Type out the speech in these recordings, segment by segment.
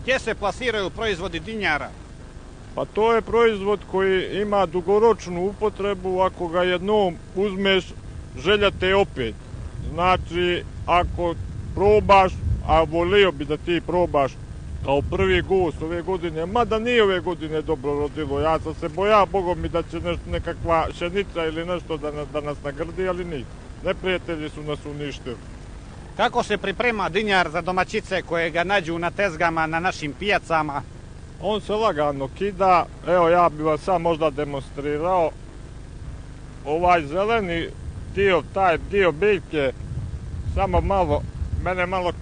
Gdje se plasiraju proizvodi dinjara? Pa to je proizvod koji ima dugoročnu upotrebu, ako ga jednom uzmeš, želja te opet. Znači, ako probaš, a volio bi da ti probaš kao prvi gost ove godine, mada nije ove godine dobro rodilo, ja sam se bojao, Bogom mi da će nekakva šenica ili nešto da nas nagrdi, ali nije. Neprijatelji su nas uništili. Kako se priprema dinjar za domaćice koje ga nađu na tezgama na našim pijacama? On se lagano kida, evo ja bi vam sad možda demonstrirao. Ovaj zeleni dio, taj dio biljke, samo malo, mene malo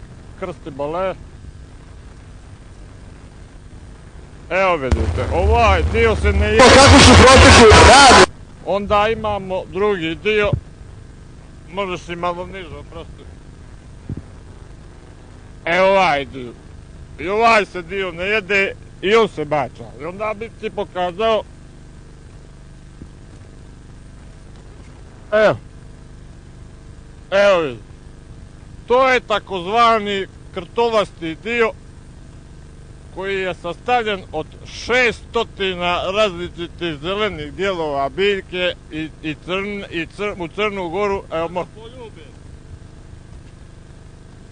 krsti bole. Evo vidite, ovaj dio se ne jede. Kako su protekli radi? Onda imamo drugi dio, možeš i malo niže, prosto. Evo ovaj dio. I ovaj se dio ne jede i on se bača. I onda bi ti pokazao. Evo vidi. To je takozvani krtovasti dio koji je sastavljen od 600 različitih zelenih dijelova biljke u Crnu Goru. Evo,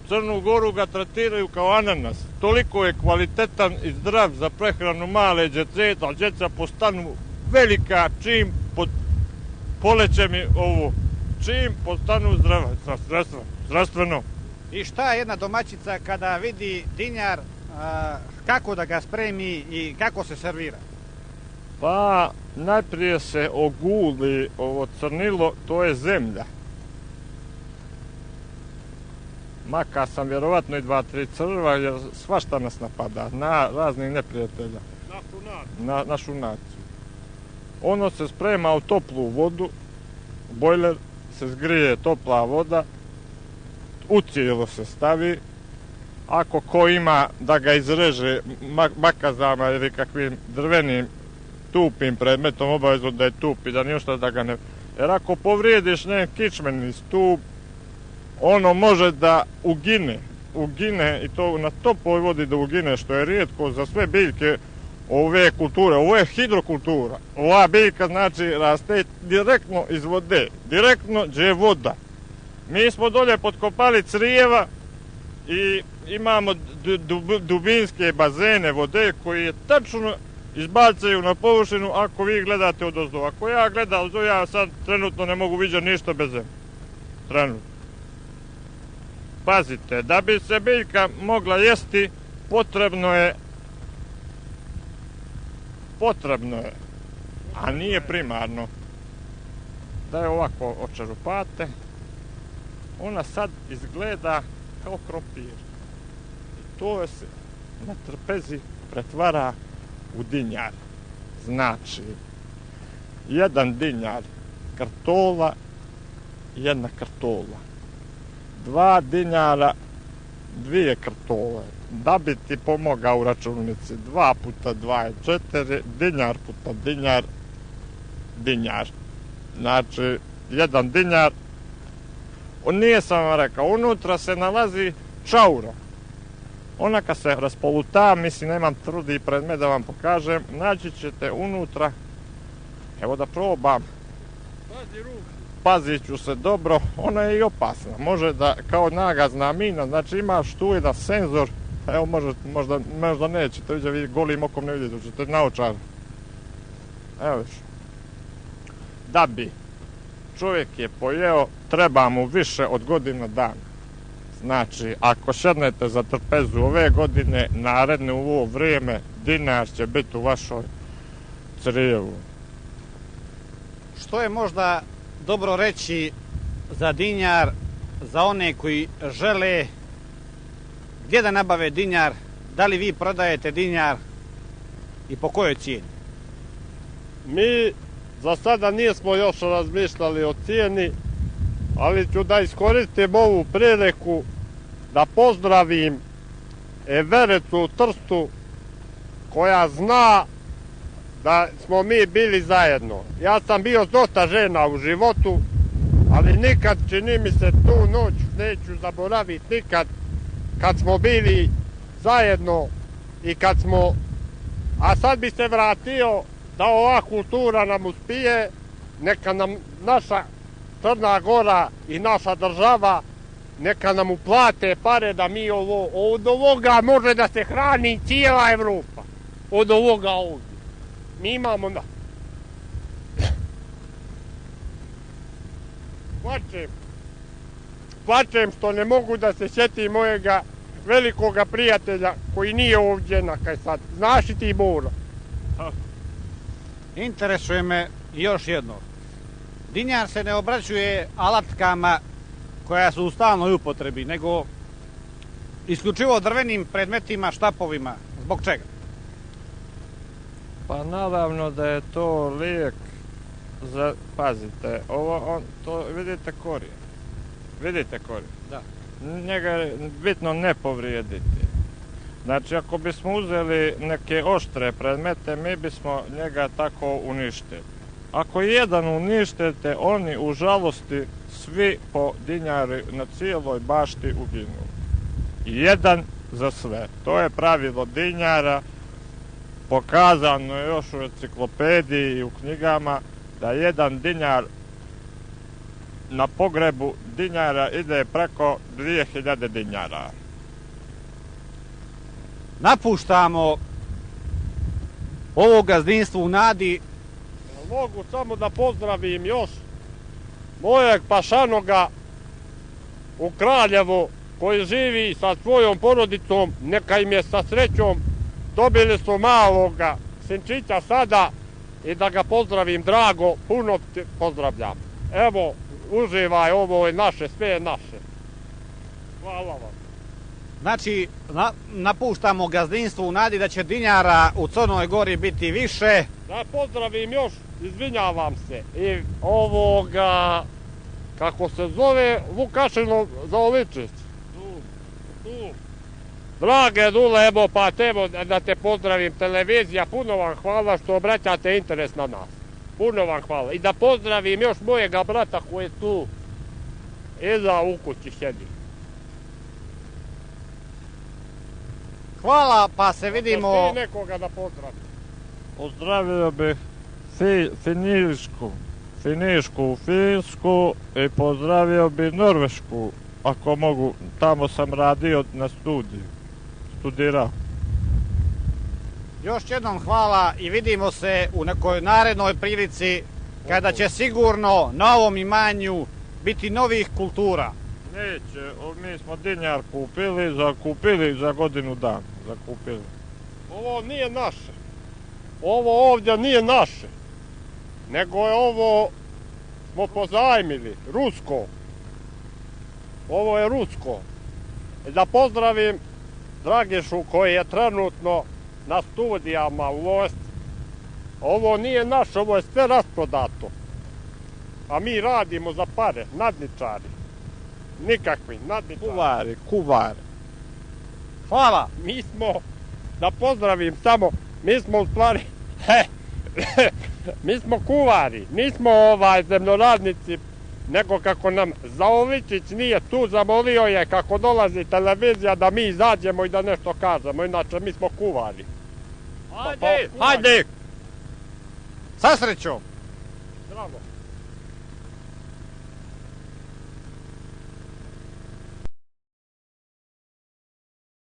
Crnu Goru ga tretiraju kao ananas. Toliko je kvalitetan i zdrav za prehranu male djece, ali djeca postanu velika čim poleće mi ovo. Čim postanu zdravstveno. I šta jedna domaćica kada vidi dinjar, kako da ga spremi i kako se servira? Pa najprije se oguli ovo crnilo, to je zemlja. Maka sam vjerovatno i 2-3 crva jer svašta nas napada, na raznih neprijatelja. Našu naciju. Ono se sprema u toplu vodu, bojler se zgrije topla voda, u cijelo se stavi. Ako ko ima da ga izreže makazama ili kakvim drvenim tupim predmetom, obavezno da je tup i da ništa da ga ne... Jer ako povrijediš neki kičmeni stup, ono može da ugine i to na toploj vodi da ugine, što je rijetko za sve biljke ove kulture. Ovo je hidrokultura. Ova biljka znači raste direktno iz vode, direktno gdje je voda. Mi smo dolje potkopali crijeva i imamo dubinske bazene vode koji je tačno izbacaju na površinu ako vi gledate odozdo. Ako ja gledam, ja sad trenutno ne mogu vidjeti ništa bez zemlje. Trenutno. Pazite, da bi se biljka mogla jesti, potrebno je, a nije primarno, da je ovako očerupate. Ona sad izgleda kao krompir. I to se na trpezi pretvara u dinjar. Znači, jedan dinjar kartola, jedna kartola. 2 dinjara, 2 kartole. Da bi ti pomogao u računici, 2 puta 2 je 4, dinjar puta dinjar. Znači, jedan dinjar. Nije sam vam rekao, unutra se nalazi čaura. Ona kad se raspoluta, mislim, nemam trudi pred me da vam pokažem, naći ćete unutra, evo da probam. Pazit ću se dobro, ona je i opasna. Može da, kao nagazna mina, znači imaš tu jedan senzor, evo možda nećete vidjeti, golim okom ne vidjeti, ćete naočar. Evo viš. Da bi čovjek je pojeo, treba mu više od godina dana. Znači, ako šednete za trpezu ove godine, naredne u ovo vrijeme, dinar će biti u vašoj crijevu. Što je možda dobro reći za dinjar, za one koji žele, gdje da nabave dinjar, da li vi prodajete dinjar i po kojoj cijeni? Mi za sada nismo još razmišljali o cijeni, ali ću da iskoristim ovu priliku da pozdravim Everecu u Trstu koja zna da smo mi bili zajedno. Ja sam bio dosta žena u životu, ali nikad, čini mi se, tu noć neću zaboraviti nikad kad smo bili zajedno i kad smo, a sad bi se vratio da ova kultura nam uspije, neka nam naša Crna Gora i naša država, neka nam uplate pare da mi od ovoga može da se hrani cijela Evropa. Od ovoga ovdje. Mi imamo na... Plačem što ne mogu da se sjetim mojega velikoga prijatelja koji nije ovdje na kaj sad. Znaš i ti, Bora? Interesuje me još jedno. Dinjar se ne obraćuje alatkama koja su u stalnoj upotrebi, nego isključivo drvenim predmetima, štapovima. Zbog čega? Pa naravno da je to lijek za, pazite, vidite korijen. Vidite korijen? Da. Njega je bitno ne povrijediti. Znači, ako bismo uzeli neke oštre predmete, mi bismo njega tako uništili. Ako jedan uništite, oni u žalosti svi po dinjari na cijeloj bašti uginu. Jedan za sve. To je pravilo dinjara. Pokazano je još u enciklopediji i u knjigama da jedan dinjar na pogrebu dinjara ide preko 2000 dinjara. Napuštamo ovo gazdinstvo u nadi. Mogu samo da pozdravim još mojeg pašanoga u Kraljevu koji živi sa svojom porodicom, neka im je sa srećom, dobili su maloga sinčića sada i da ga pozdravim drago, puno te pozdravljam. Evo, uživaj, ovo je naše, sve je naše. Hvala vam. Znači, napuštamo gazdinstvo u nadi da će dinjara u Crnoj Gori biti više. Da pozdravim još, izvinjavam se, i ovoga, kako se zove, Vukašinu Zaoličić. Drage Dule, evo pa evo da te pozdravim, televizija, puno vam hvala što obraćate interes na nas. Puno vam hvala. I da pozdravim još mojega brata koji je tu iza u kući sjedi. Hvala, pa se vidimo... Ako ti nekoga da pozdravim. Pozdravio bih Finišku, Finsku i pozdravio bih Norvešku, ako mogu. Tamo sam radio na studiju, studirao. Još jednom hvala i vidimo se u nekoj narednoj prilici kada će sigurno na ovom imanju biti novih kultura. Neće, mi smo dinjar zakupili za godinu dana. Zakupili. Ovo nije naše. Ovo ovdje nije naše. Nego je ovo smo pozajmili, rusko. Ovo je rusko. Da pozdravim Dragišu koji je trenutno na studijama u vojsci. Ovo nije naše, ovo je sve rasprodato. A mi radimo za pare, nadničari. Nikakvi, nadničari. Kuvari. Hvala. Mi smo, da pozdravim samo, mi smo u stvari, mi smo kuvari, nismo zemljoradnici, nego kako nam Zaoličić nije tu, zamolio je kako dolazi televizija da mi izađemo i da nešto kažemo, inače mi smo kuvari. Hajde! Sa srećom! Zdravo!